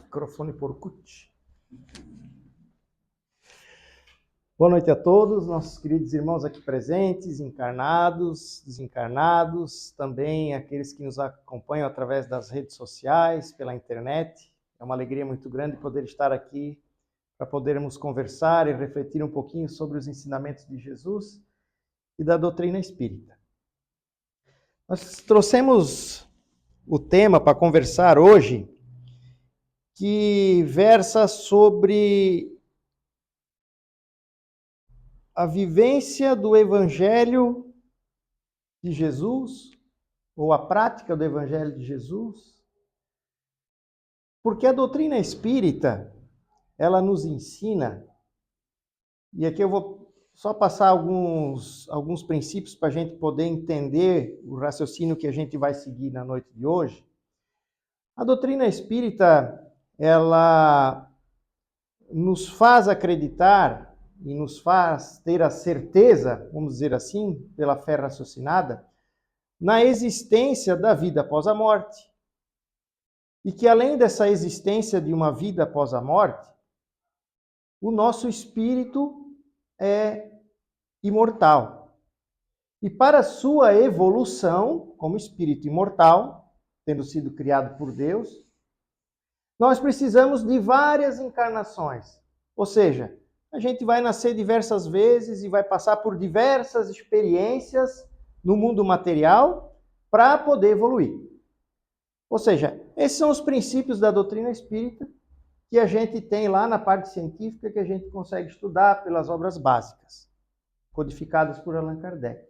Microfone por cut. Boa noite a todos, nossos queridos irmãos aqui presentes, encarnados, desencarnados, também aqueles que nos acompanham através das redes sociais, pela internet. É uma alegria muito grande poder estar aqui para podermos conversar e refletir um pouquinho sobre os ensinamentos de Jesus e da doutrina espírita. Nós trouxemos o tema para conversar hoje, que versa sobre a vivência do Evangelho de Jesus, ou a prática do Evangelho de Jesus, porque a doutrina espírita, ela nos ensina, e aqui eu vou só passar alguns princípios para a gente poder entender o raciocínio que a gente vai seguir na noite de hoje. A doutrina espírita, ela nos faz acreditar e nos faz ter a certeza, vamos dizer assim, pela fé raciocinada, na existência da vida após a morte. E que além dessa existência de uma vida após a morte, o nosso espírito é imortal. E para sua evolução, como espírito imortal, tendo sido criado por Deus, nós precisamos de várias encarnações. Ou seja, a gente vai nascer diversas vezes e vai passar por diversas experiências no mundo material para poder evoluir. Ou seja, esses são os princípios da doutrina espírita que a gente tem lá na parte científica que a gente consegue estudar pelas obras básicas, codificadas por Allan Kardec.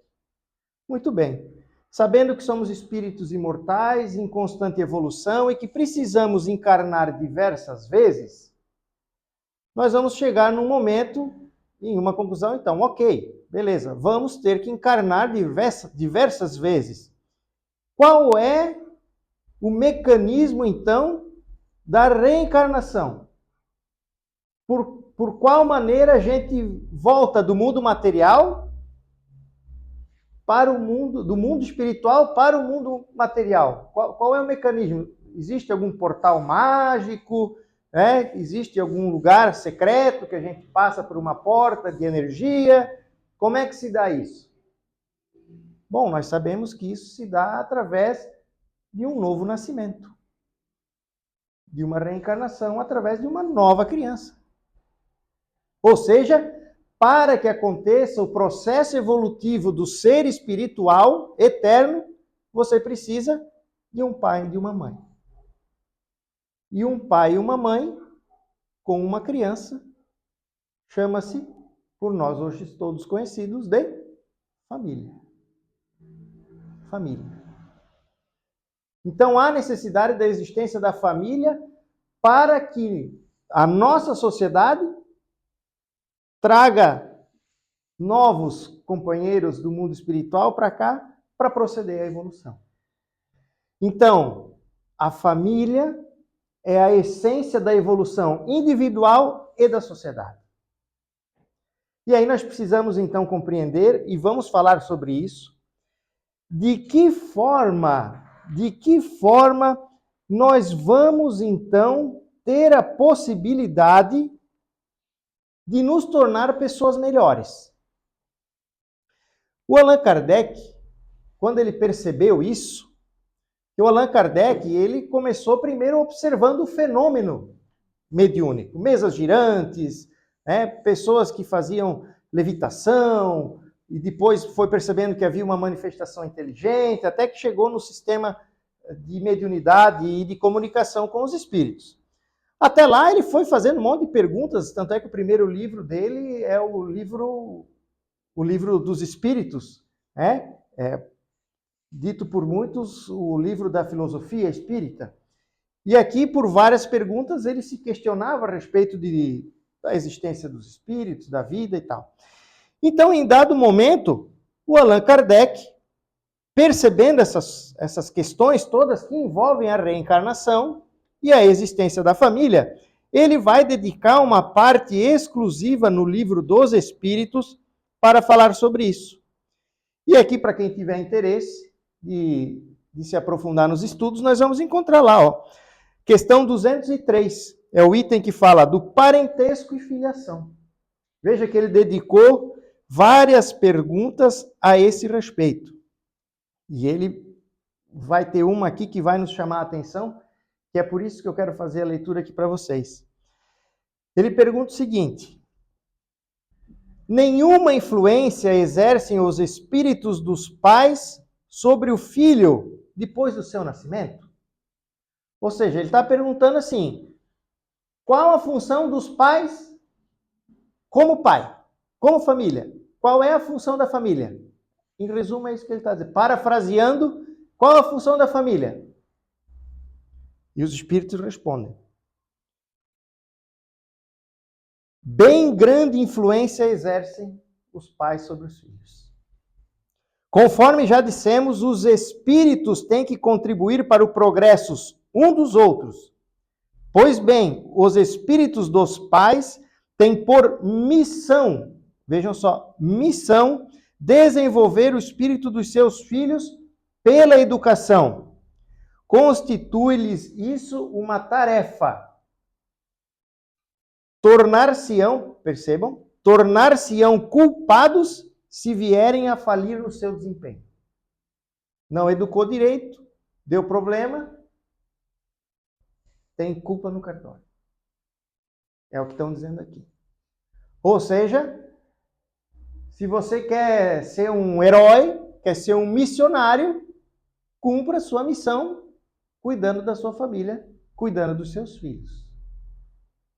Muito bem. Sabendo que somos espíritos imortais, em constante evolução e que precisamos encarnar diversas vezes, nós vamos chegar num momento, em uma conclusão, então, ok, beleza, vamos ter que encarnar diversas vezes. Qual é o mecanismo, então, da reencarnação? Por qual maneira a gente volta do mundo material para o mundo, do mundo espiritual para o mundo material? Qual é o mecanismo? Existe algum portal mágico? Existe algum lugar secreto que a gente passa por uma porta de energia? Como é que se dá isso? Bom, nós sabemos que isso se dá através de um novo nascimento, de uma reencarnação através de uma nova criança. Ou seja, para que aconteça o processo evolutivo do ser espiritual eterno, você precisa de um pai e de uma mãe. E um pai e uma mãe com uma criança chama-se, por nós hoje todos conhecidos, de família. Família. Então há necessidade da existência da família para que a nossa sociedade traga novos companheiros do mundo espiritual para cá, para proceder à evolução. Então, a família é a essência da evolução individual e da sociedade. E aí nós precisamos então compreender, e vamos falar sobre isso, de que forma nós vamos então ter a possibilidade de nos tornar pessoas melhores. O Allan Kardec, quando ele percebeu isso, o Allan Kardec, ele começou primeiro observando o fenômeno mediúnico, mesas girantes, pessoas que faziam levitação, e depois foi percebendo que havia uma manifestação inteligente, até que chegou no sistema de mediunidade e de comunicação com os espíritos. Até lá ele foi fazendo um monte de perguntas, tanto é que o primeiro livro dele é o livro dos Espíritos, dito por muitos o livro da filosofia espírita. E aqui, por várias perguntas, ele se questionava a respeito da existência dos espíritos, da vida e tal. Então, em dado momento, o Allan Kardec, percebendo essas questões todas que envolvem a reencarnação e a existência da família, ele vai dedicar uma parte exclusiva no livro dos Espíritos para falar sobre isso. E aqui, para quem tiver interesse de se aprofundar nos estudos, nós vamos encontrar lá, Questão 203 é o item que fala do parentesco e filiação. Veja que ele dedicou várias perguntas a esse respeito. E ele vai ter uma aqui que vai nos chamar a atenção, que é por isso que eu quero fazer a leitura aqui para vocês. Ele pergunta o seguinte: nenhuma influência exercem os espíritos dos pais sobre o filho depois do seu nascimento? Ou seja, ele está perguntando assim, qual a função dos pais como pai, como família? Qual é a função da família? Em resumo, é isso que ele está dizendo. Parafraseando, qual a função da família? E os espíritos respondem: bem grande influência exercem os pais sobre os filhos. Conforme já dissemos, os espíritos têm que contribuir para o progresso um dos outros. Pois bem, os espíritos dos pais têm por missão, vejam só, missão, desenvolver o espírito dos seus filhos pela educação. Constitui-lhes isso uma tarefa. Tornar-se-ão, percebam, tornar-se-ão culpados se vierem a falir no seu desempenho. Não educou direito, deu problema, tem culpa no cartório. É o que estão dizendo aqui. Ou seja, se você quer ser um herói, quer ser um missionário, cumpra a sua missão cuidando da sua família, cuidando dos seus filhos.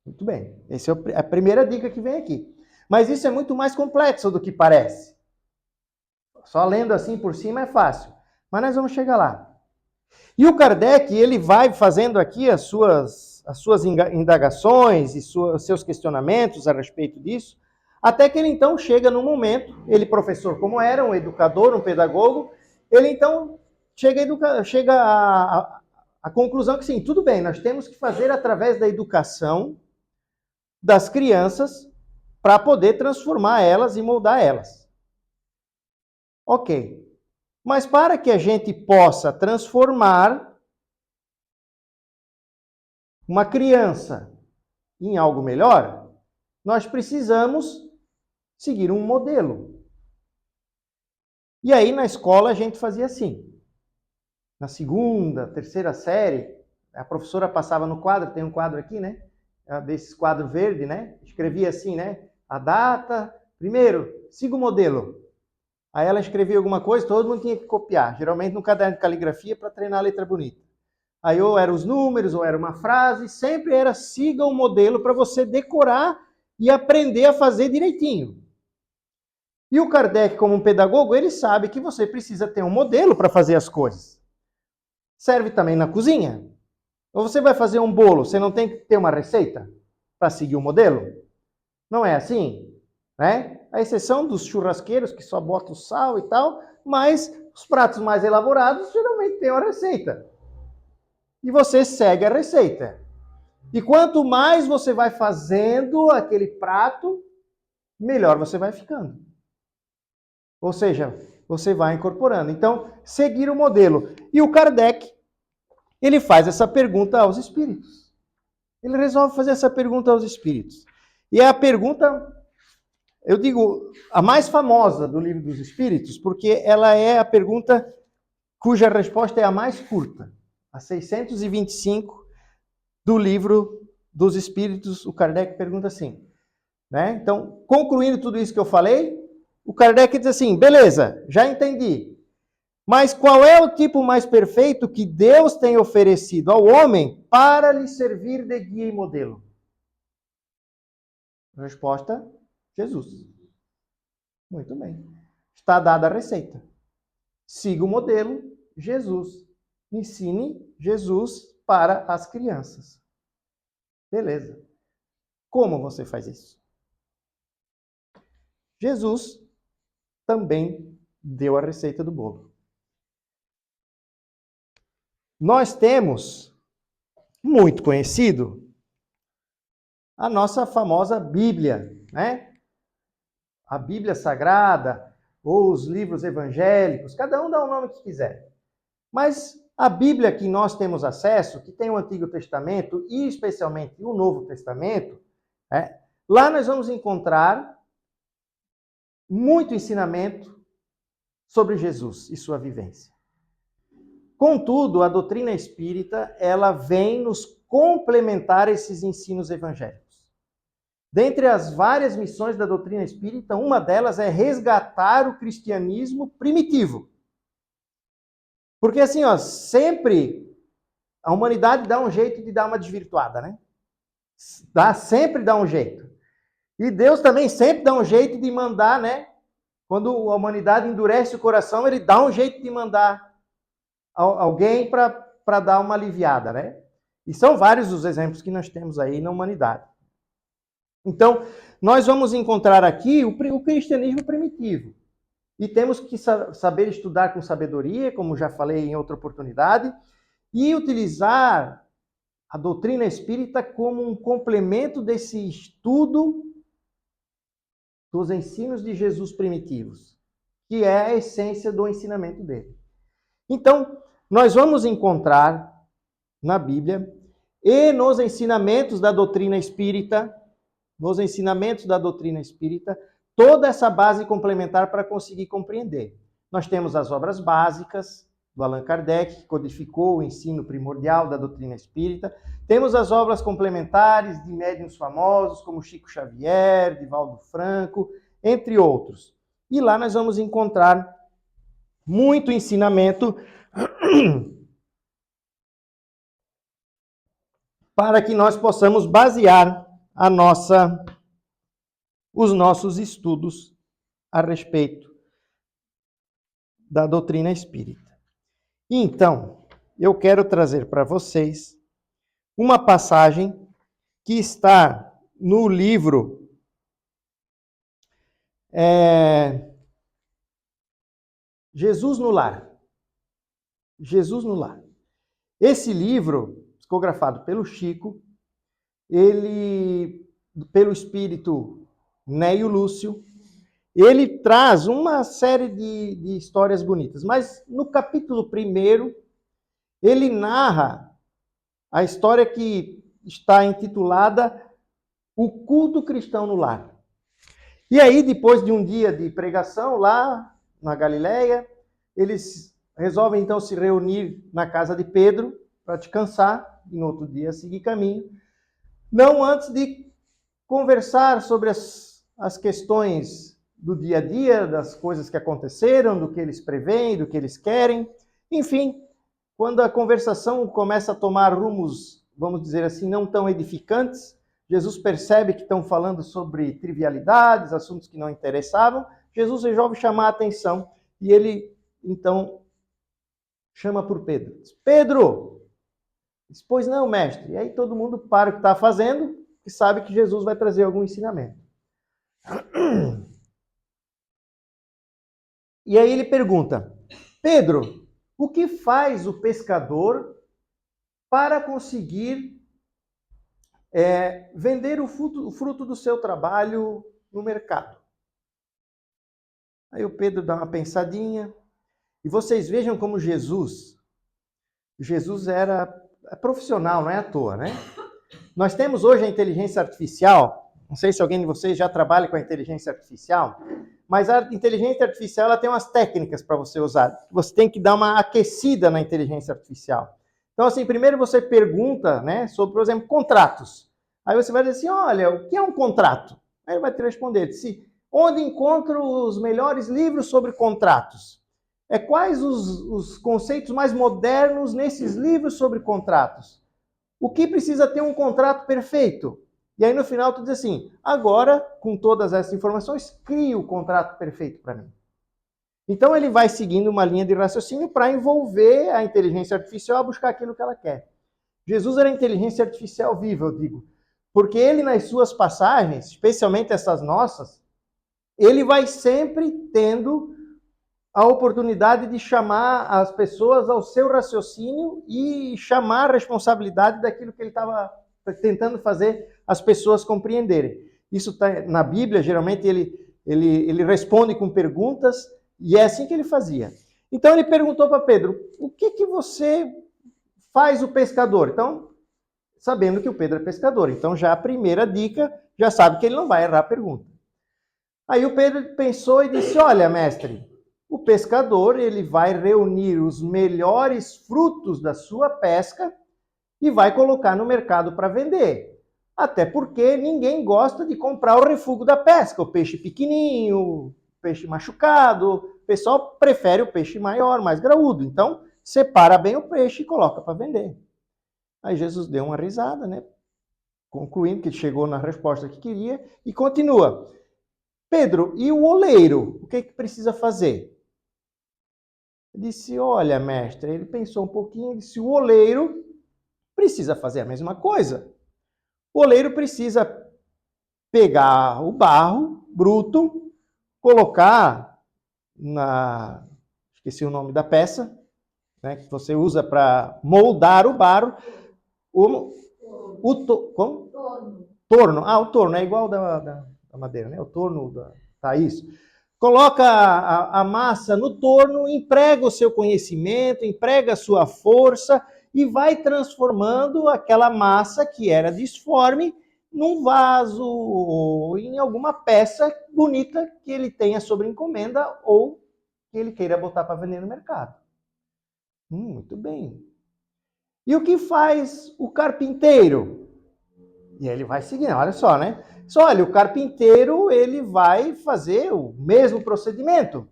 Muito bem. Essa é a primeira dica que vem aqui. Mas isso é muito mais complexo do que parece. Só lendo assim por cima é fácil. Mas nós vamos chegar lá. E o Kardec, ele vai fazendo aqui as suas indagações e seus questionamentos a respeito disso, até que ele então chega num momento, ele professor como era, um educador, um pedagogo, ele então chega à conclusão que sim, tudo bem, nós temos que fazer através da educação das crianças para poder transformar elas e moldar elas. Ok. Mas para que a gente possa transformar uma criança em algo melhor, nós precisamos seguir um modelo. E aí na escola a gente fazia assim. Na segunda, terceira série, a professora passava no quadro, tem um quadro aqui, né? Desses quadro verde, né? Escrevia assim, né? A data, primeiro, siga o modelo. Aí ela escrevia alguma coisa, todo mundo tinha que copiar, geralmente no caderno de caligrafia para treinar a letra bonita. Aí ou eram os números, ou era uma frase, sempre era siga o modelo para você decorar e aprender a fazer direitinho. E o Kardec, como um pedagogo, ele sabe que você precisa ter um modelo para fazer as coisas. Serve também na cozinha. Ou você vai fazer um bolo, você não tem que ter uma receita para seguir o modelo? Não é assim? Né? A exceção dos churrasqueiros que só botam sal e tal, mas os pratos mais elaborados geralmente têm uma receita. E você segue a receita. E quanto mais você vai fazendo aquele prato, melhor você vai ficando. Ou seja, você vai incorporando. Então, seguir o modelo. E o Kardec, ele faz essa pergunta aos espíritos. Ele resolve fazer essa pergunta aos espíritos. E é a pergunta, eu digo, a mais famosa do Livro dos Espíritos, porque ela é a pergunta cuja resposta é a mais curta. A 625 do Livro dos Espíritos, o Kardec pergunta assim, né? Então, concluindo tudo isso que eu falei, o Kardec diz assim, beleza, já entendi. Mas qual é o tipo mais perfeito que Deus tem oferecido ao homem para lhe servir de guia e modelo? Resposta, Jesus. Muito bem. Está dada a receita. Siga o modelo, Jesus. Ensine Jesus para as crianças. Beleza. Como você faz isso? Jesus também deu a receita do bolo. Nós temos, muito conhecido, a nossa famosa Bíblia, né? A Bíblia Sagrada, ou os livros evangélicos, cada um dá o nome que quiser. Mas a Bíblia que nós temos acesso, que tem o Antigo Testamento e especialmente o Novo Testamento, lá nós vamos encontrar muito ensinamento sobre Jesus e sua vivência. Contudo, a doutrina espírita, ela vem nos complementar esses ensinos evangélicos. Dentre as várias missões da doutrina espírita, uma delas é resgatar o cristianismo primitivo. Porque assim, sempre a humanidade dá um jeito de dar uma desvirtuada, né? Sempre dá um jeito. E Deus também sempre dá um jeito de mandar, né? Quando a humanidade endurece o coração, ele dá um jeito de mandar alguém para dar uma aliviada, né? E são vários os exemplos que nós temos aí na humanidade. Então, nós vamos encontrar aqui o cristianismo primitivo. E temos que saber estudar com sabedoria, como já falei em outra oportunidade, e utilizar a doutrina espírita como um complemento desse estudo dos ensinos de Jesus primitivos, que é a essência do ensinamento dele. Então, nós vamos encontrar na Bíblia e nos ensinamentos da doutrina espírita, toda essa base complementar para conseguir compreender. Nós temos as obras básicas do Allan Kardec, que codificou o ensino primordial da doutrina espírita. Temos as obras complementares de médiuns famosos, como Chico Xavier, Divaldo Franco, entre outros. E lá nós vamos encontrar muito ensinamento para que nós possamos basear os nossos estudos a respeito da doutrina espírita. Então, eu quero trazer para vocês uma passagem que está no livro Jesus no Lar. Jesus no Lar. Esse livro, psicografado pelo Chico, pelo espírito Neio Lúcio, ele traz uma série de histórias bonitas. Mas no capítulo 1, ele narra a história que está intitulada O Culto Cristão no Lar. E aí, depois de um dia de pregação lá na Galileia, eles resolvem então se reunir na casa de Pedro para descansar e no outro dia seguir caminho. Não antes de conversar sobre as questões do dia a dia, das coisas que aconteceram, do que eles preveem, do que eles querem. Enfim, quando a conversação começa a tomar rumos, vamos dizer assim, não tão edificantes, Jesus percebe que estão falando sobre trivialidades, assuntos que não interessavam. Jesus resolve chamar a atenção e ele, então, chama por Pedro. Diz, Pedro! Diz, pois não, mestre. E aí todo mundo para o que está fazendo e sabe que Jesus vai trazer algum ensinamento. E aí ele pergunta, Pedro, o que faz o pescador para conseguir vender o fruto do seu trabalho no mercado? Aí o Pedro dá uma pensadinha. E vocês vejam como Jesus era profissional, não é à toa, né? Nós temos hoje a inteligência artificial, não sei se alguém de vocês já trabalha com a inteligência artificial, mas a inteligência artificial ela tem umas técnicas para você usar. Você tem que dar uma aquecida na inteligência artificial. Então, assim, primeiro você pergunta, né, sobre, por exemplo, contratos. Aí você vai dizer assim, olha, o que é um contrato? Aí ele vai te responder, onde encontro os melhores livros sobre contratos? Quais os conceitos mais modernos nesses livros sobre contratos? O que precisa ter um contrato perfeito? E aí no final tu diz assim, agora, com todas essas informações, crie o contrato perfeito para mim. Então ele vai seguindo uma linha de raciocínio para envolver a inteligência artificial a buscar aquilo que ela quer. Jesus era inteligência artificial viva, eu digo. Porque ele, nas suas passagens, especialmente essas nossas, ele vai sempre tendo a oportunidade de chamar as pessoas ao seu raciocínio e chamar a responsabilidade daquilo que ele estava tentando fazer as pessoas compreenderem. Isso está na Bíblia, geralmente ele responde com perguntas, e é assim que ele fazia. Então ele perguntou para Pedro, o que você faz o pescador? Então, sabendo que o Pedro é pescador. Então já a primeira dica, já sabe que ele não vai errar a pergunta. Aí o Pedro pensou e disse, olha, mestre, o pescador ele vai reunir os melhores frutos da sua pesca e vai colocar no mercado para vender. Até porque ninguém gosta de comprar o refúgio da pesca, o peixe pequenininho, o peixe machucado. O pessoal prefere o peixe maior, mais graúdo. Então, separa bem o peixe e coloca para vender. Aí Jesus deu uma risada, né? Concluindo que chegou na resposta que queria e continua. Pedro, e o oleiro? O que precisa fazer? Ele disse, olha, mestre, ele pensou um pouquinho e disse, o oleiro precisa fazer a mesma coisa. O oleiro precisa pegar o barro bruto, colocar esqueci o nome da peça, né, que você usa para moldar o barro. Como? Torno. O torno é igual da madeira, né? O torno tá isso. Coloca a massa no torno, emprega o seu conhecimento, emprega a sua força e vai transformando aquela massa que era disforme num vaso ou em alguma peça bonita que ele tenha sobre encomenda ou que ele queira botar para vender no mercado. Muito bem. E o que faz o carpinteiro? E ele vai seguindo, olha só, né? Olha, o carpinteiro, ele vai fazer o mesmo procedimento.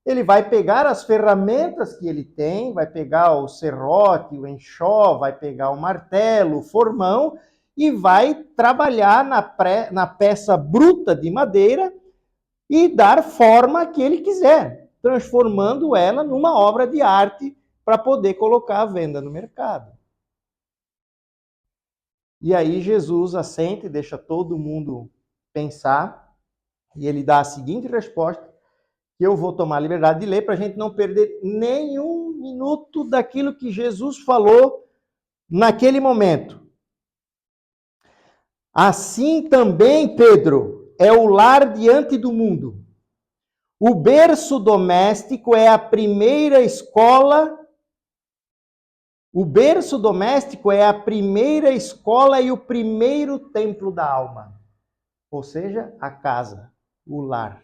Ele vai pegar as ferramentas que ele tem, vai pegar o serrote, o enxó, vai pegar o martelo, o formão, e vai trabalhar na peça bruta de madeira e dar forma que ele quiser, transformando ela numa obra de arte para poder colocar à venda no mercado. E aí Jesus assenta e deixa todo mundo pensar, e ele dá a seguinte resposta, que eu vou tomar a liberdade de ler para a gente não perder nenhum minuto daquilo que Jesus falou naquele momento. Assim também, Pedro, é o lar diante do mundo. O berço doméstico é a primeira escola. O berço doméstico é a primeira escola e o primeiro templo da alma. Ou seja, a casa, o lar.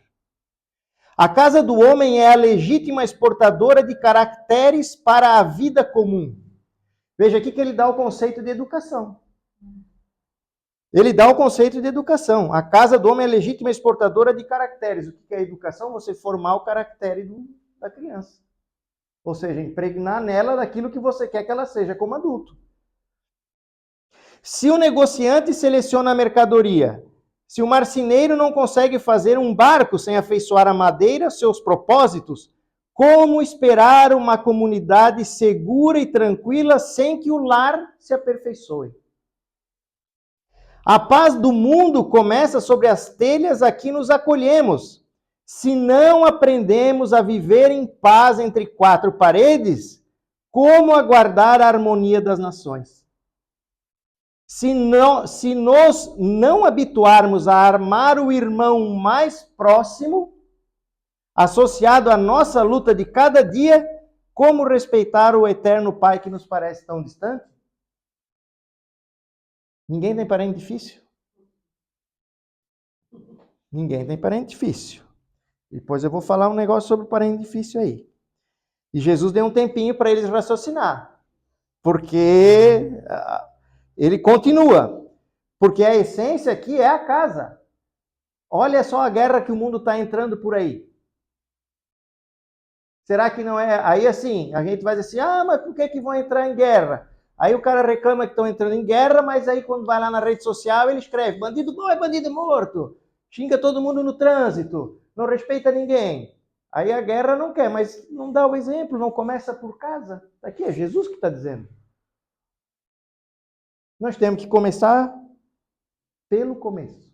A casa do homem é a legítima exportadora de caracteres para a vida comum. Veja aqui que ele dá o conceito de educação. Ele dá o conceito de educação. A casa do homem é a legítima exportadora de caracteres. O que é educação? Você formar o caractere da criança. Ou seja, impregnar nela daquilo que você quer que ela seja como adulto. Se o negociante seleciona a mercadoria, se o marceneiro não consegue fazer um barco sem afeiçoar a madeira aos seus propósitos, como esperar uma comunidade segura e tranquila sem que o lar se aperfeiçoe? A paz do mundo começa sobre as telhas a que nos acolhemos. Se não aprendemos a viver em paz entre quatro paredes, como aguardar a harmonia das nações? Se nós não habituarmos a amar o irmão mais próximo, associado à nossa luta de cada dia, como respeitar o eterno Pai que nos parece tão distante? Ninguém tem parente difícil? Ninguém tem parente difícil. Depois eu vou falar um negócio sobre parente difícil aí. E Jesus deu um tempinho para eles raciocinar. Porque ele continua. Porque a essência aqui é a casa. Olha só a guerra que o mundo está entrando por aí. Será que não é? Aí assim, a gente vai dizer assim, mas por que vão entrar em guerra? Aí o cara reclama que estão entrando em guerra, mas aí quando vai lá na rede social ele escreve, bandido bom é bandido morto. Xinga todo mundo no trânsito, não respeita ninguém. Aí a guerra não quer, mas não dá o exemplo, não começa por casa. Aqui é Jesus que está dizendo. Nós temos que começar pelo começo.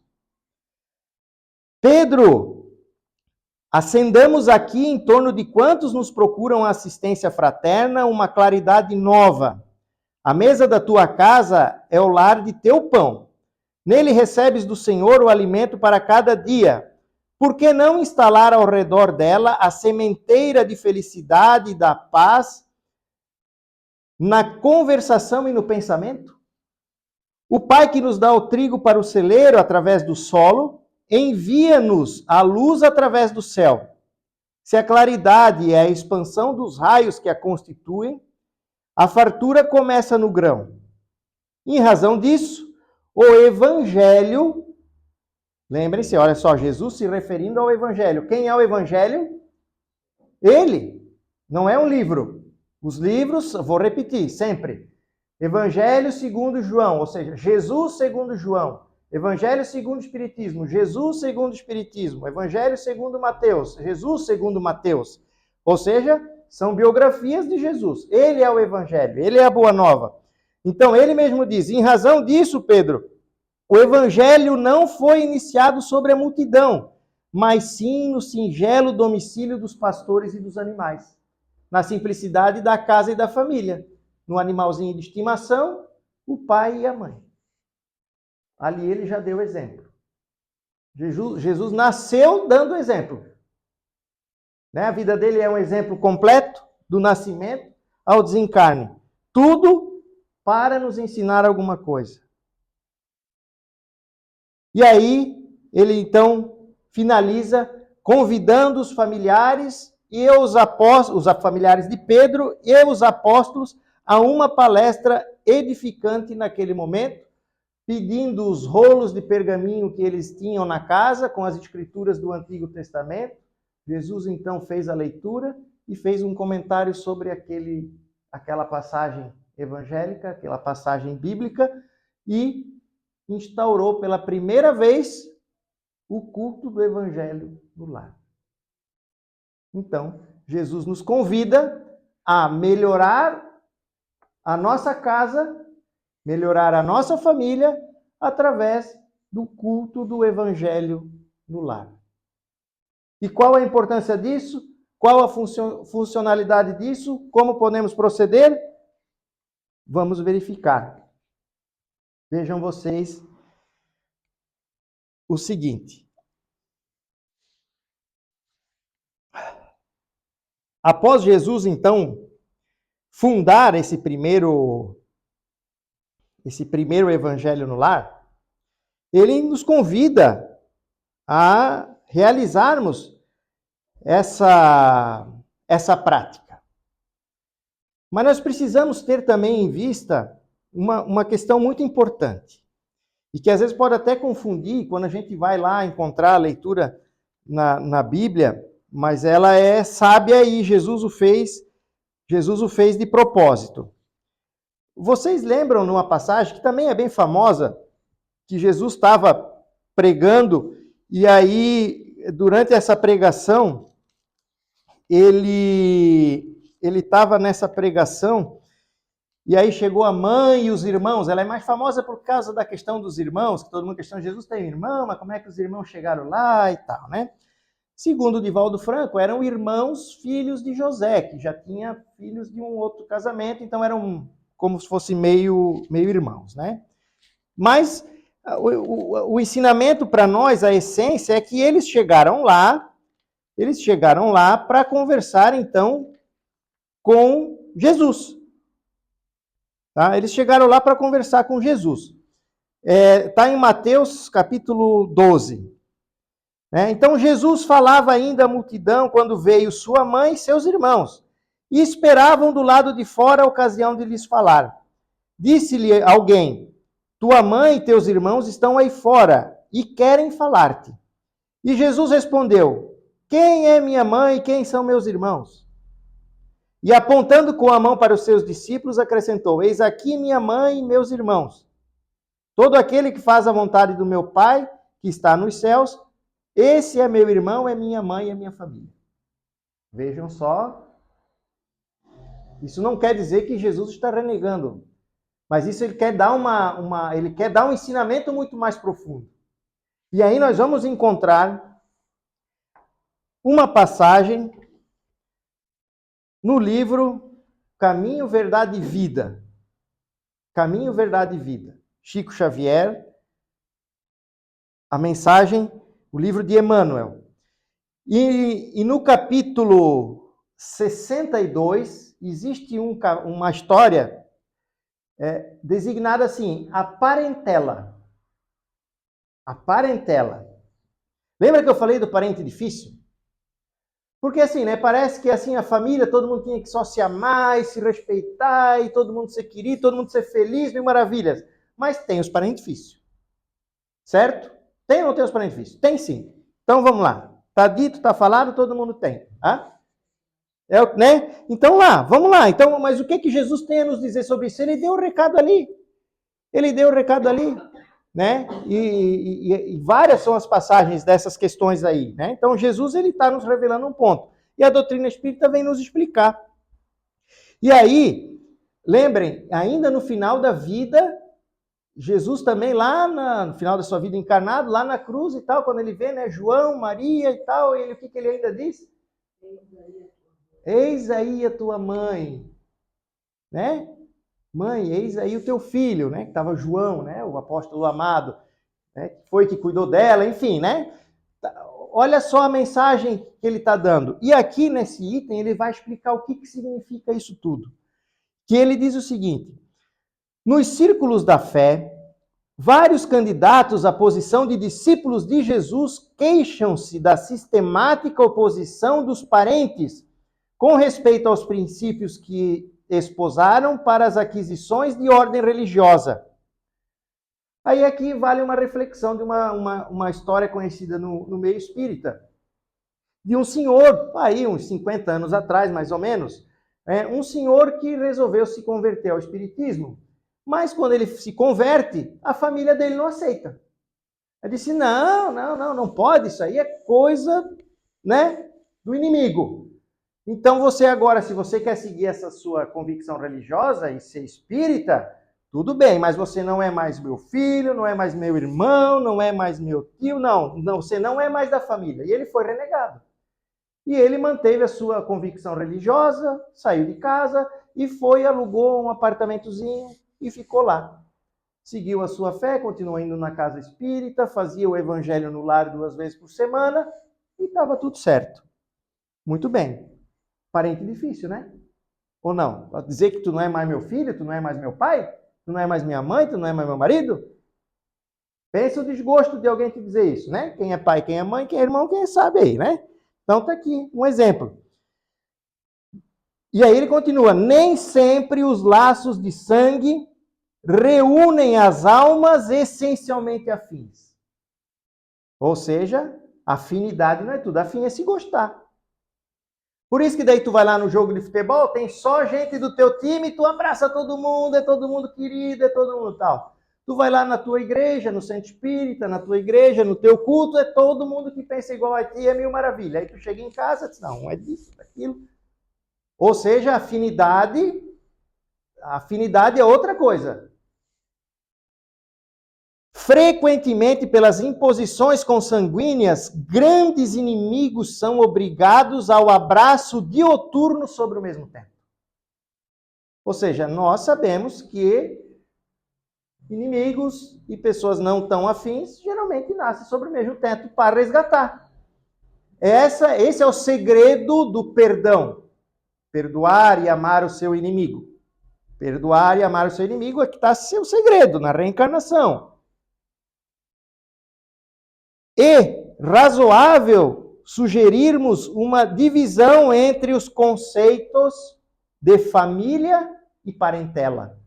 Pedro, acendamos aqui em torno de quantos nos procuram assistência fraterna uma claridade nova. A mesa da tua casa é o lar de teu pão. Nele recebes do Senhor o alimento para cada dia. Por que não instalar ao redor dela a sementeira de felicidade e da paz na conversação e no pensamento? O Pai que nos dá o trigo para o celeiro através do solo, envia-nos a luz através do céu. Se a claridade é a expansão dos raios que a constituem, a fartura começa no grão. Em razão disso, o Evangelho, lembrem-se, olha só, Jesus se referindo ao Evangelho. Quem é o Evangelho? Ele, não é um livro. Os livros, vou repetir sempre, Evangelho segundo João, ou seja, Jesus segundo João. Evangelho segundo o Espiritismo, Jesus segundo o Espiritismo. Evangelho segundo Mateus, Jesus segundo Mateus. Ou seja, são biografias de Jesus. Ele é o Evangelho, ele é a Boa Nova. Então, ele mesmo diz, em razão disso, Pedro, o Evangelho não foi iniciado sobre a multidão, mas sim no singelo domicílio dos pastores e dos animais. Na simplicidade da casa e da família. No animalzinho de estimação, o pai e a mãe. Ali ele já deu exemplo. Jesus nasceu dando exemplo. Né? A vida dele é um exemplo completo, do nascimento ao desencarne. Tudo para nos ensinar alguma coisa. E aí, ele então finaliza convidando os familiares e os apóstolos, os familiares de Pedro e os apóstolos a uma palestra edificante naquele momento, pedindo os rolos de pergaminho que eles tinham na casa com as escrituras do Antigo Testamento. Jesus então fez a leitura e fez um comentário sobre aquela passagem evangélica, aquela passagem bíblica, e instaurou pela primeira vez o culto do Evangelho no lar. Então, Jesus nos convida a melhorar a nossa casa, melhorar a nossa família, através do culto do Evangelho no lar. E qual a importância disso? Qual a funcionalidade disso? Como podemos proceder? Vamos verificar. Vejam vocês o seguinte. Após Jesus, então, fundar esse primeiro evangelho no lar, ele nos convida a realizarmos essa prática. Mas nós precisamos ter também em vista uma questão muito importante, e que às vezes pode até confundir quando a gente vai lá encontrar a leitura na Bíblia, mas ela é sábia e Jesus o fez de propósito. Vocês lembram numa passagem que também é bem famosa, que Jesus estava pregando, e aí, durante essa pregação, ele estava nessa pregação, e aí chegou a mãe e os irmãos. Ela é mais famosa por causa da questão dos irmãos, que todo mundo questiona, Jesus tem irmão, mas como é que os irmãos chegaram lá e tal, né? Segundo Divaldo Franco, eram irmãos filhos de José, que já tinha filhos de um outro casamento, então eram como se fossem meio irmãos, né? Mas o ensinamento para nós, a essência, é que eles chegaram lá para conversar, então, com Jesus. Tá? Eles chegaram lá para conversar com Jesus. Está em Mateus capítulo 12. Então Jesus falava ainda à multidão quando veio sua mãe e seus irmãos, e esperavam do lado de fora a ocasião de lhes falar. Disse-lhe alguém, tua mãe e teus irmãos estão aí fora e querem falar-te. E Jesus respondeu, quem é minha mãe e quem são meus irmãos? E apontando com a mão para os seus discípulos, acrescentou, eis aqui minha mãe e meus irmãos. Todo aquele que faz a vontade do meu Pai, que está nos céus, esse é meu irmão, é minha mãe e é minha família. Vejam só. Isso não quer dizer que Jesus está renegando, mas isso ele quer dar ele quer dar um ensinamento muito mais profundo. E aí nós vamos encontrar uma passagem no livro Caminho, Verdade e Vida. Caminho, Verdade e Vida. Chico Xavier, a mensagem, o livro de Emmanuel. E no capítulo 62, existe uma história designada assim, a parentela. A parentela. Lembra que eu falei do parente difícil? Porque assim, né, parece que assim a família, todo mundo tinha que só se amar e se respeitar, e todo mundo ser querido, todo mundo ser feliz, mil maravilhas. Mas tem os parentes difíceis. Certo? Tem ou não tem os parentes difíceis? Tem sim. Então vamos lá. Tá dito, tá falado, todo mundo tem. Né? Então vamos lá. Então, mas o que Jesus tem a nos dizer sobre isso? Ele deu o recado ali. Ele deu o recado ali. Né? E várias são as passagens dessas questões aí, né? Então Jesus ele está nos revelando um ponto e a doutrina espírita vem nos explicar. E aí, lembrem, ainda no final da vida, Jesus também lá no final da sua vida encarnado, lá na cruz e tal, quando ele vê, né, João, Maria e tal, ele, o que ele ainda diz? Eis aí a tua mãe, né? Mãe, eis aí o teu filho, né? Que estava João, né? O apóstolo amado, né? Que foi que cuidou dela, enfim, né? Olha só a mensagem que ele está dando. E aqui nesse item ele vai explicar o que significa isso tudo. Que ele diz o seguinte: nos círculos da fé, vários candidatos à posição de discípulos de Jesus queixam-se da sistemática oposição dos parentes com respeito aos princípios que esposaram para as aquisições de ordem religiosa. Aí aqui vale uma reflexão de uma história conhecida no meio espírita, de um senhor, aí uns 50 anos atrás, mais ou menos, um senhor que resolveu se converter ao espiritismo, mas quando ele se converte, a família dele não aceita. Ele disse, não pode, isso aí é coisa, né, do inimigo. Então você agora, se você quer seguir essa sua convicção religiosa e ser espírita, tudo bem, mas você não é mais meu filho, não é mais meu irmão, não é mais meu tio, não, você não é mais da família. E ele foi renegado. E ele manteve a sua convicção religiosa, saiu de casa e foi, alugou um apartamentozinho e ficou lá. Seguiu a sua fé, continuou indo na casa espírita, fazia o evangelho no lar 2 vezes por semana e estava tudo certo. Muito bem. Parente difícil, né? Ou não? Dizer que tu não é mais meu filho, tu não é mais meu pai, tu não é mais minha mãe, tu não é mais meu marido? Pensa o desgosto de alguém te dizer isso, né? Quem é pai, quem é mãe, quem é irmão, quem sabe aí, né? Então tá aqui um exemplo. E aí ele continua: nem sempre os laços de sangue reúnem as almas essencialmente afins. Ou seja, afinidade não é tudo, afim é se gostar. Por isso que daí tu vai lá no jogo de futebol, tem só gente do teu time, tu abraça todo mundo, é todo mundo querido, é todo mundo tal. Tu vai lá na tua igreja, no centro espírita, na tua igreja, no teu culto, é todo mundo que pensa igual a ti, é mil maravilha. Aí tu chega em casa, diz, não é disso, daquilo. Ou seja, afinidade é outra coisa. Frequentemente, pelas imposições consanguíneas, grandes inimigos são obrigados ao abraço dioturno sobre o mesmo tempo. Ou seja, nós sabemos que inimigos e pessoas não tão afins geralmente nascem sobre o mesmo teto para resgatar. Esse é o segredo do perdão. Perdoar e amar o seu inimigo. Perdoar e amar o seu inimigo é que está seu segredo na reencarnação. E razoável sugerirmos uma divisão entre os conceitos de família e parentela.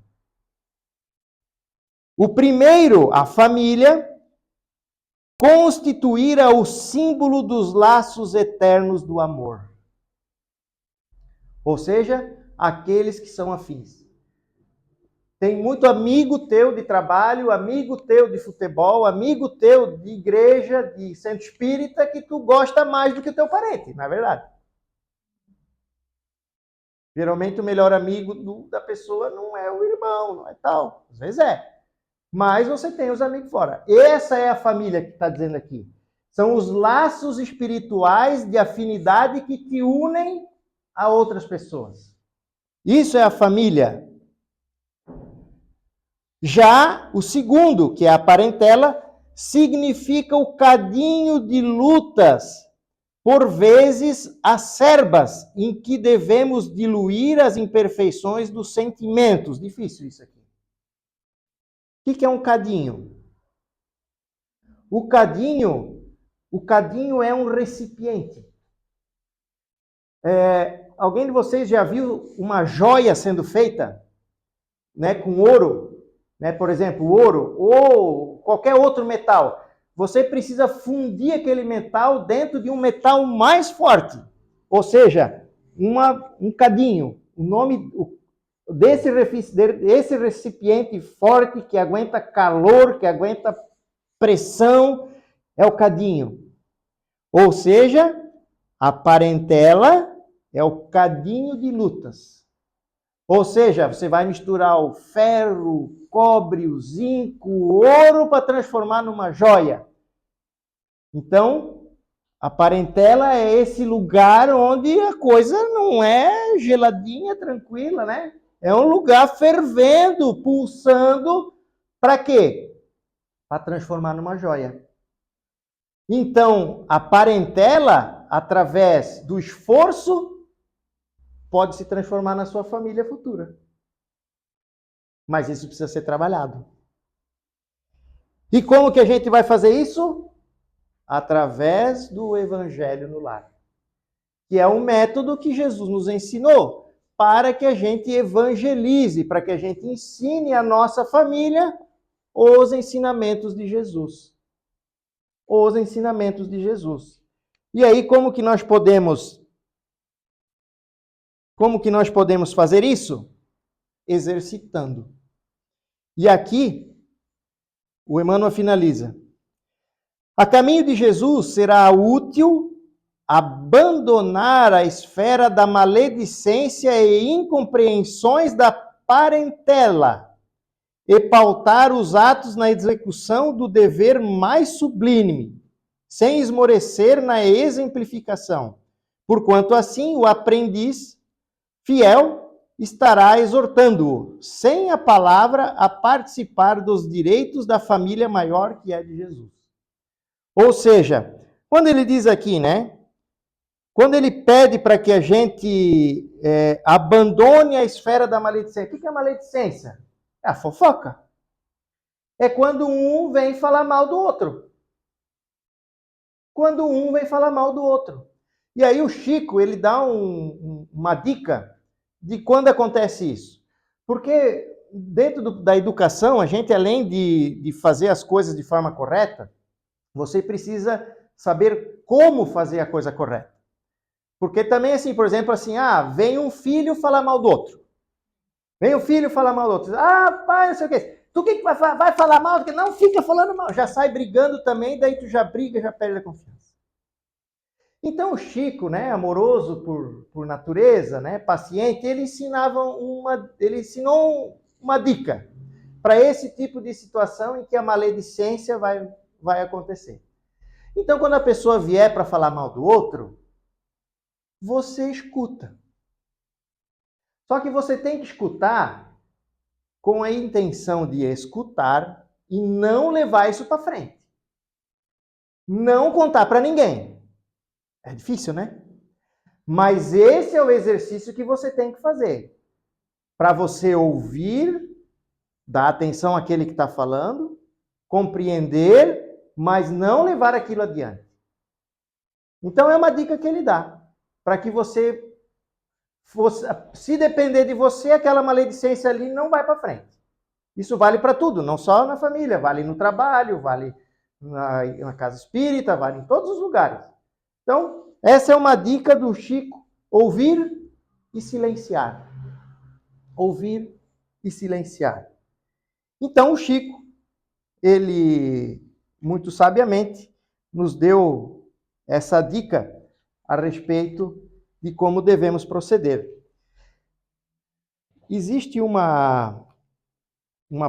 O primeiro, a família, constituirá o símbolo dos laços eternos do amor. Ou seja, aqueles que são afins. Tem muito amigo teu de trabalho, amigo teu de futebol, amigo teu de igreja, de centro espírita, que tu gosta mais do que o teu parente, não é verdade? Geralmente o melhor amigo da pessoa não é o irmão, não é tal. Às vezes é. Mas você tem os amigos fora. Essa é a família que está dizendo aqui. São os laços espirituais de afinidade que te unem a outras pessoas. Isso é a família. Já o segundo, que é a parentela, significa o cadinho de lutas por vezes acerbas, em que devemos diluir as imperfeições dos sentimentos. Difícil isso aqui. O que é um cadinho? O cadinho é um recipiente. Alguém de vocês já viu uma joia sendo feita, né, com ouro? Né, por exemplo, ouro ou qualquer outro metal. Você precisa fundir aquele metal dentro de um metal mais forte. Ou seja, um cadinho. O nome desse recipiente forte que aguenta calor, que aguenta pressão, é o cadinho. Ou seja, a parentela é o cadinho de lutas. Ou seja, você vai misturar o ferro, o cobre, o zinco, o ouro para transformar numa joia. Então, a parentela é esse lugar onde a coisa não é geladinha, tranquila, né? É um lugar fervendo, pulsando. Para quê? Para transformar numa joia. Então, a parentela, através do esforço, pode se transformar na sua família futura. Mas isso precisa ser trabalhado. E como que a gente vai fazer isso? Através do Evangelho no lar. Que é um método que Jesus nos ensinou para que a gente evangelize, para que a gente ensine a nossa família os ensinamentos de Jesus. Os ensinamentos de Jesus. E aí, como que nós podemos fazer isso? Exercitando. E aqui, o Emmanuel finaliza. A caminho de Jesus será útil abandonar a esfera da maledicência e incompreensões da parentela e pautar os atos na execução do dever mais sublime, sem esmorecer na exemplificação, porquanto assim o aprendiz fiel estará exortando-o, sem a palavra, a participar dos direitos da família maior que é de Jesus. Ou seja, quando ele diz aqui, né? Quando ele pede para que a gente abandone a esfera da maledicência. O que é maledicência? É a fofoca. É quando um vem falar mal do outro. Quando um vem falar mal do outro. E aí o Chico, ele dá uma dica de quando acontece isso. Porque dentro da educação, a gente, além de fazer as coisas de forma correta, você precisa saber como fazer a coisa correta. Porque também, assim, por exemplo, assim, vem um filho falar mal do outro. Vem um filho falar mal do outro. Pai, não sei o quê. Tu que vai falar mal? Porque não fica falando mal. Já sai brigando também, daí tu já briga, já perde a confiança. Então o Chico, né, amoroso por natureza, né, paciente, ele ensinou uma dica para esse tipo de situação em que a maledicência vai acontecer. Então, quando a pessoa vier para falar mal do outro, você escuta. Só que você tem que escutar com a intenção de escutar e não levar isso para frente. Não contar para ninguém. É difícil, né? Mas esse é o exercício que você tem que fazer. Para você ouvir, dar atenção àquele que está falando, compreender, mas não levar aquilo adiante. Então é uma dica que ele dá. Para que você, se depender de você, aquela maledicência ali não vai para frente. Isso vale para tudo, não só na família, vale no trabalho, vale na casa espírita, vale em todos os lugares. Então, essa é uma dica do Chico, ouvir e silenciar. Ouvir e silenciar. Então, o Chico, ele, muito sabiamente, nos deu essa dica a respeito de como devemos proceder. Existe uma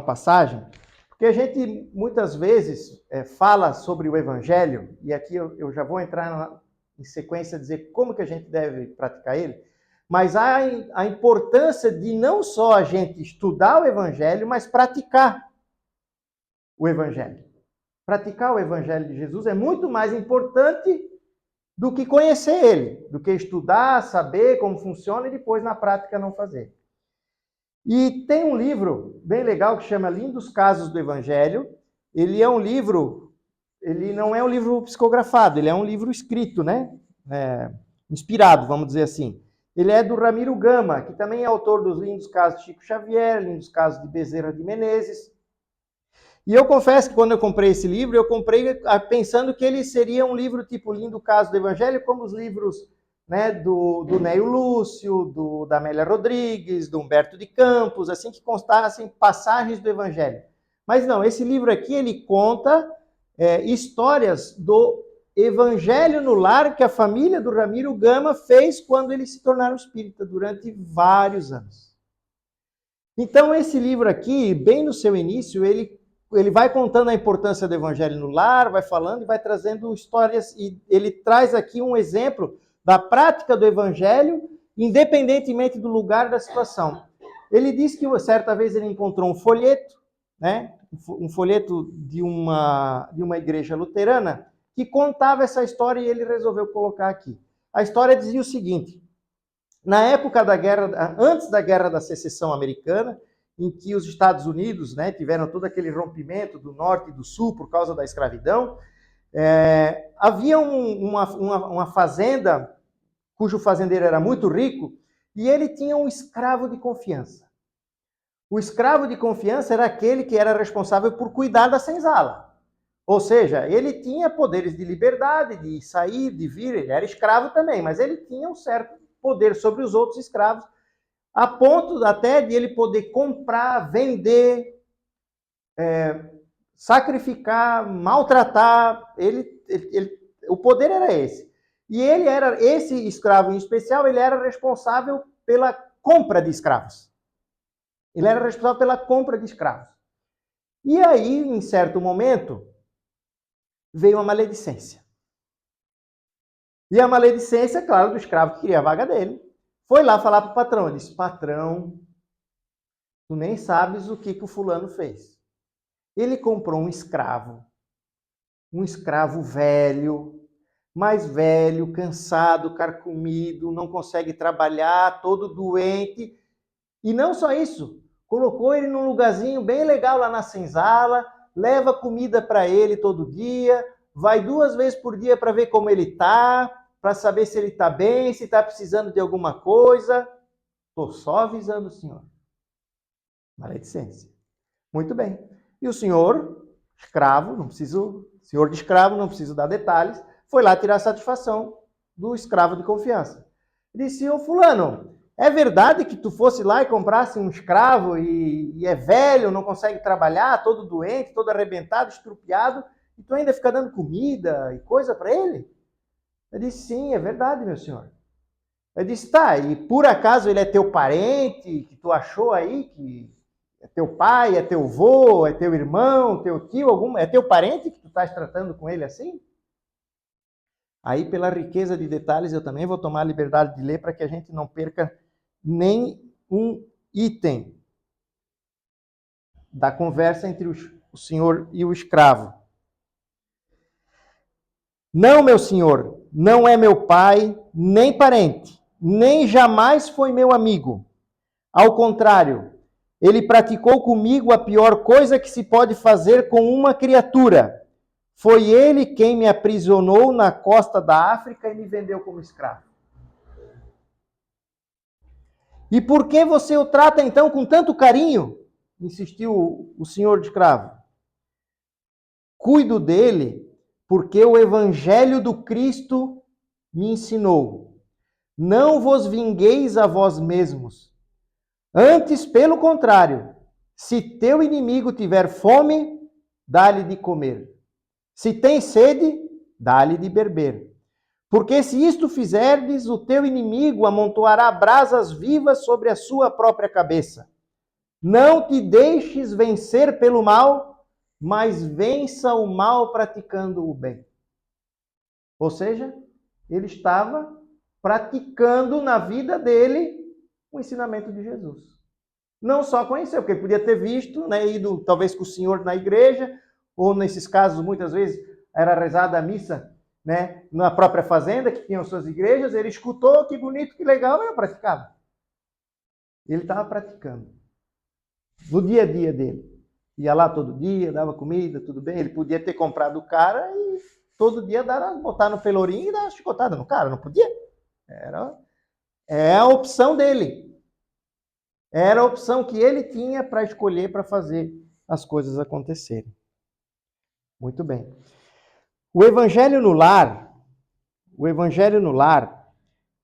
passagem, porque a gente muitas vezes fala sobre o Evangelho, e aqui eu já vou entrar em sequência a dizer como que a gente deve praticar ele, mas há a importância de não só a gente estudar o Evangelho, mas praticar o Evangelho. Praticar o Evangelho de Jesus é muito mais importante do que conhecer ele, do que estudar, saber como funciona e depois na prática não fazer. E tem um livro bem legal que chama Lindos Casos do Evangelho. Ele é um livro, ele não é um livro psicografado, ele é um livro escrito, né? Inspirado, vamos dizer assim. Ele é do Ramiro Gama, que também é autor dos Lindos Casos de Chico Xavier, Lindos Casos de Bezerra de Menezes. E eu confesso que quando eu comprei esse livro, eu comprei pensando que ele seria um livro tipo Lindo Caso do Evangelho, como os livros, né, do Neio Lúcio, da Amélia Rodrigues, do Humberto de Campos, assim, que constassem passagens do Evangelho. Mas não, esse livro aqui, ele conta histórias do Evangelho no lar que a família do Ramiro Gama fez quando eles se tornaram espírita, durante vários anos. Então, esse livro aqui, bem no seu início, ele vai contando a importância do Evangelho no lar, vai falando e vai trazendo histórias, e ele traz aqui um exemplo da prática do Evangelho, independentemente do lugar da situação. Ele diz que certa vez ele encontrou um folheto, né, um folheto de uma igreja luterana, que contava essa história e ele resolveu colocar aqui. A história dizia o seguinte: na época da guerra, antes da Guerra da Secessão Americana, em que os Estados Unidos, né, tiveram todo aquele rompimento do norte e do sul por causa da escravidão, havia uma fazenda cujo fazendeiro era muito rico e ele tinha um escravo de confiança. O escravo de confiança era aquele que era responsável por cuidar da senzala. Ou seja, ele tinha poderes de liberdade, de sair, de vir, ele era escravo também, mas ele tinha um certo poder sobre os outros escravos, a ponto até de ele poder comprar, vender, sacrificar, maltratar. O poder era esse. E esse escravo em especial, ele era responsável pela compra de escravos. Ele era responsável pela compra de escravos. E aí, em certo momento, veio uma maledicência. E a maledicência, claro, do escravo que queria a vaga dele, foi lá falar para o patrão. Ele disse: patrão, tu nem sabes o que o fulano fez. Ele comprou um escravo velho, mais velho, cansado, carcomido, não consegue trabalhar, todo doente. E não só isso, colocou ele num lugarzinho bem legal lá na senzala, leva comida para ele todo dia, vai 2 vezes por dia para ver como ele está, para saber se ele está bem, se está precisando de alguma coisa. Estou só avisando o senhor. Maledicência. Muito bem. E o senhor, escravo, senhor de escravo, não preciso dar detalhes, foi lá tirar satisfação do escravo de confiança. Disse: ô fulano, é verdade que tu fosse lá e comprasse um escravo e é velho, não consegue trabalhar, todo doente, todo arrebentado, estrupiado, e tu ainda fica dando comida e coisa para ele? Eu disse: sim, é verdade, meu senhor. Eu disse: tá, e por acaso ele é teu parente, que tu achou aí, que é teu pai, é teu avô, é teu irmão, teu tio, é teu parente que tu estás tratando com ele assim? Aí, pela riqueza de detalhes, eu também vou tomar a liberdade de ler para que a gente não perca nem um item da conversa entre o senhor e o escravo. Não, meu senhor, não é meu pai, nem parente, nem jamais foi meu amigo. Ao contrário, ele praticou comigo a pior coisa que se pode fazer com uma criatura. Foi ele quem me aprisionou na costa da África e me vendeu como escravo. E por que você o trata então com tanto carinho? Insistiu o senhor de escravo. Cuido dele porque o evangelho do Cristo me ensinou: não vos vingueis a vós mesmos. Antes, pelo contrário, se teu inimigo tiver fome, dá-lhe de comer. Se tem sede, dá-lhe de beber. Porque se isto fizerdes, o teu inimigo amontoará brasas vivas sobre a sua própria cabeça. Não te deixes vencer pelo mal, mas vença o mal praticando o bem. Ou seja, ele estava praticando na vida dele o ensinamento de Jesus. Não só conheceu, porque ele podia ter visto, né, ido talvez com o senhor na igreja, ou nesses casos, muitas vezes, era rezada a missa né, na própria fazenda, que tinham suas igrejas, ele escutou, que bonito, que legal, e eu praticava. Ele estava praticando. No dia a dia dele. Ia lá todo dia, dava comida, tudo bem. Ele podia ter comprado o cara e todo dia botar no pelourinho e dar uma chicotada no cara. Não podia. É a opção dele. Era a opção que ele tinha para escolher para fazer as coisas acontecerem. Muito bem. O Evangelho no lar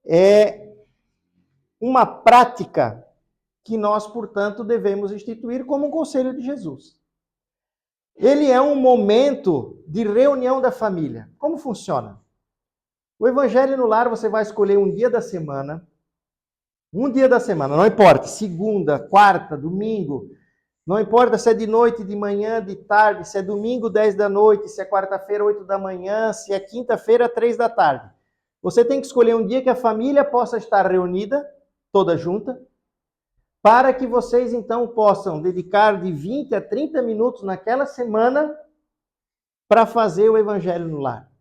é uma prática que nós, portanto, devemos instituir como um conselho de Jesus. Ele é um momento de reunião da família. Como funciona? O Evangelho no lar, você vai escolher um dia da semana, não importa, segunda, quarta, domingo, não importa se é de noite, de manhã, de tarde, se é domingo, 10 da noite, se é quarta-feira, 8 da manhã, se é quinta-feira, 3 da tarde. Você tem que escolher um dia que a família possa estar reunida, toda junta, para que vocês então possam dedicar de 20 a 30 minutos naquela semana para fazer o Evangelho no lar.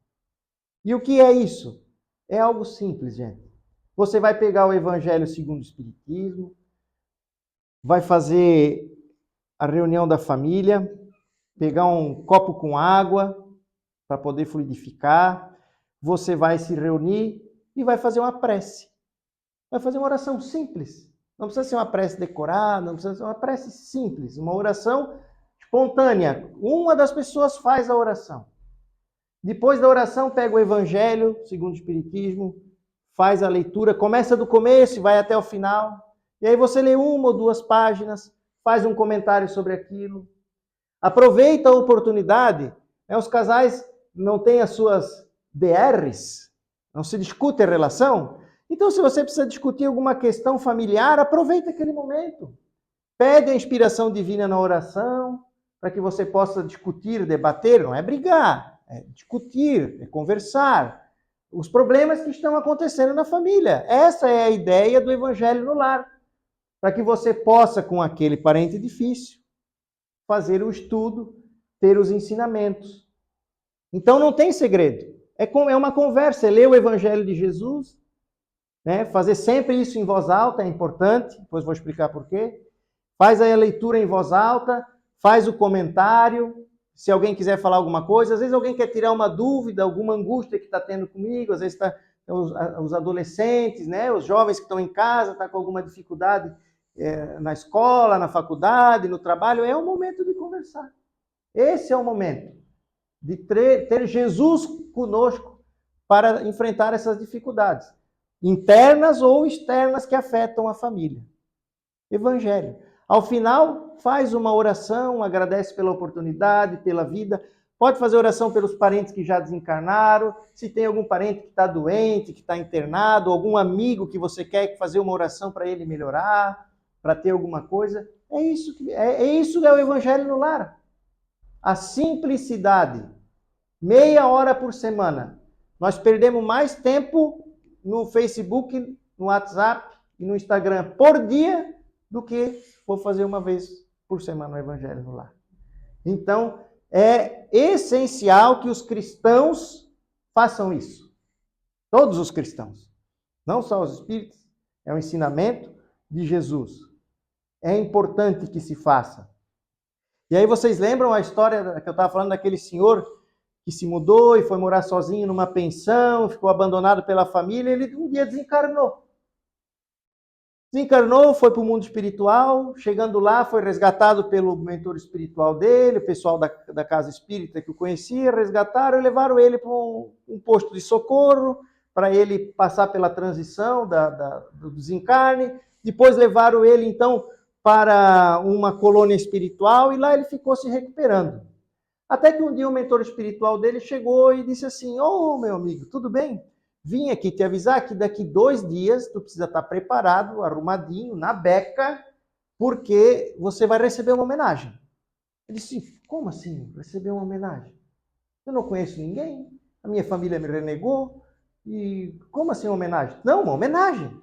E o que é isso? É algo simples, gente. Você vai pegar o Evangelho segundo o Espiritismo, vai fazer a reunião da família, pegar um copo com água para poder fluidificar, você vai se reunir e vai fazer uma prece. Vai fazer uma oração simples. Não precisa ser uma prece decorada, não precisa ser uma prece simples, uma oração espontânea. Uma das pessoas faz a oração. Depois da oração, pega o Evangelho, segundo o Espiritismo, faz a leitura, começa do começo e vai até o final. E aí você lê 1 ou 2 páginas, faz um comentário sobre aquilo. Aproveita a oportunidade. Os casais não têm as suas DRs, não se discute a relação. Então, se você precisa discutir alguma questão familiar, aproveita aquele momento. Pede a inspiração divina na oração, para que você possa discutir, debater, não é brigar, é discutir, é conversar os problemas que estão acontecendo na família. Essa é a ideia do Evangelho no lar, para que você possa, com aquele parente difícil, fazer o estudo, ter os ensinamentos. Então não tem segredo. É uma conversa, é ler o Evangelho de Jesus, né? Fazer sempre isso em voz alta é importante, depois vou explicar por quê. Faz aí a leitura em voz alta, faz o comentário, se alguém quiser falar alguma coisa, às vezes alguém quer tirar uma dúvida, alguma angústia que está tendo comigo, às vezes os adolescentes, né? Os jovens que estão em casa, estão com alguma dificuldade na escola, na faculdade, no trabalho, é o momento de conversar. Esse é o momento de ter Jesus conosco para enfrentar essas dificuldades, internas ou externas que afetam a família. Evangelho. Ao final, faz uma oração, agradece pela oportunidade, pela vida. Pode fazer oração pelos parentes que já desencarnaram. Se tem algum parente que está doente, que está internado, algum amigo que você quer fazer uma oração para ele melhorar, para ter alguma coisa. Isso que é o Evangelho no lar. A simplicidade. Meia hora por semana. Nós perdemos mais tempo no Facebook, no WhatsApp e no Instagram por dia do que vou fazer uma vez por semana o Evangelho no lar. Então, é essencial que os cristãos façam isso. Todos os cristãos. Não só os espíritos. É um ensinamento de Jesus. É importante que se faça. E aí vocês lembram a história que eu estava falando daquele senhor que se mudou e foi morar sozinho numa pensão, ficou abandonado pela família, ele um dia desencarnou. Desencarnou, foi para o mundo espiritual, chegando lá, foi resgatado pelo mentor espiritual dele, o pessoal da casa espírita que o conhecia, resgataram e levaram ele para um posto de socorro, para ele passar pela transição do desencarne. Depois levaram ele, então, para uma colônia espiritual e lá ele ficou se recuperando. Até que um dia o mentor espiritual dele chegou e disse assim: "Ô, meu amigo, tudo bem? Vim aqui te avisar que daqui 2 dias tu precisa estar preparado, arrumadinho, na beca, porque você vai receber uma homenagem." Ele disse: "Como assim receber uma homenagem? Eu não conheço ninguém, a minha família me renegou, e como assim uma homenagem?" "Não, uma homenagem.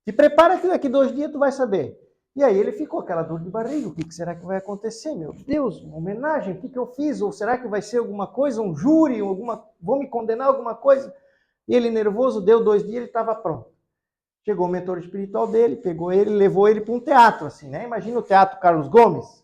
Te prepara que daqui 2 dias tu vai saber." E aí ele ficou aquela dor de barriga, o que será que vai acontecer? Meu Deus, uma homenagem, o que eu fiz? Ou será que vai ser alguma coisa, um júri, vão me condenar alguma coisa? E ele nervoso, deu 2 dias, ele estava pronto. Chegou o mentor espiritual dele, pegou ele, levou ele para um teatro, assim, né? Imagina o Teatro Carlos Gomes,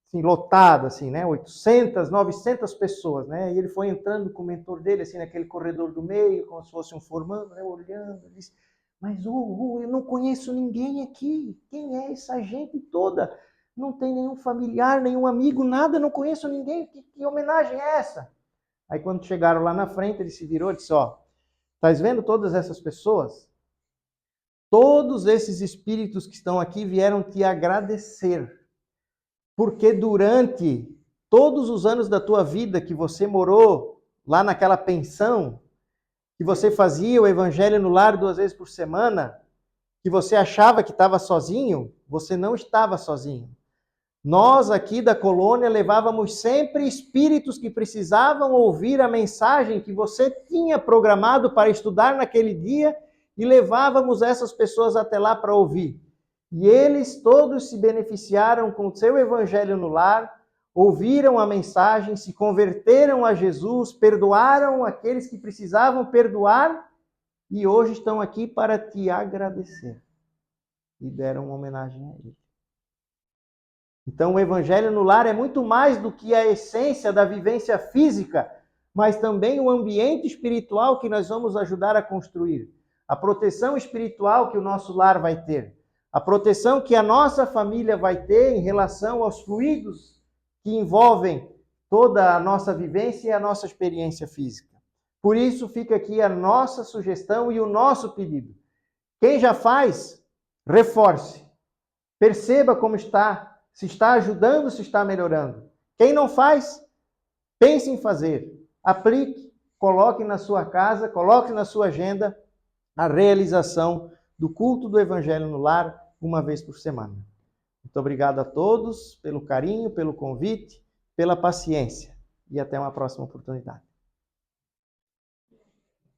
assim, lotado, assim, né? 800, 900 pessoas, né? E ele foi entrando com o mentor dele, assim, naquele corredor do meio, como se fosse um formando, né? Olhando, ele disse, mas, eu não conheço ninguém aqui. Quem é essa gente toda? Não tem nenhum familiar, nenhum amigo, nada, não conheço ninguém. Que homenagem é essa? Aí, quando chegaram lá na frente, ele se virou e disse, estás vendo todas essas pessoas? Todos esses espíritos que estão aqui vieram te agradecer. Porque durante todos os anos da tua vida que você morou lá naquela pensão, que você fazia o evangelho no lar 2 vezes por semana, que você achava que estava sozinho, você não estava sozinho. Nós aqui da colônia levávamos sempre espíritos que precisavam ouvir a mensagem que você tinha programado para estudar naquele dia e levávamos essas pessoas até lá para ouvir. E eles todos se beneficiaram com o seu evangelho no lar, ouviram a mensagem, se converteram a Jesus, perdoaram aqueles que precisavam perdoar e hoje estão aqui para te agradecer. E deram uma homenagem a ele. Então, o evangelho no lar é muito mais do que a essência da vivência física, mas também o ambiente espiritual que nós vamos ajudar a construir. A proteção espiritual que o nosso lar vai ter. A proteção que a nossa família vai ter em relação aos fluidos que envolvem toda a nossa vivência e a nossa experiência física. Por isso, fica aqui a nossa sugestão e o nosso pedido. Quem já faz, reforce. Perceba como está, se está ajudando, se está melhorando. Quem não faz, pense em fazer. Aplique, coloque na sua casa, coloque na sua agenda a realização do culto do Evangelho no lar 1 vez por semana. Muito obrigado a todos pelo carinho, pelo convite, pela paciência e até uma próxima oportunidade.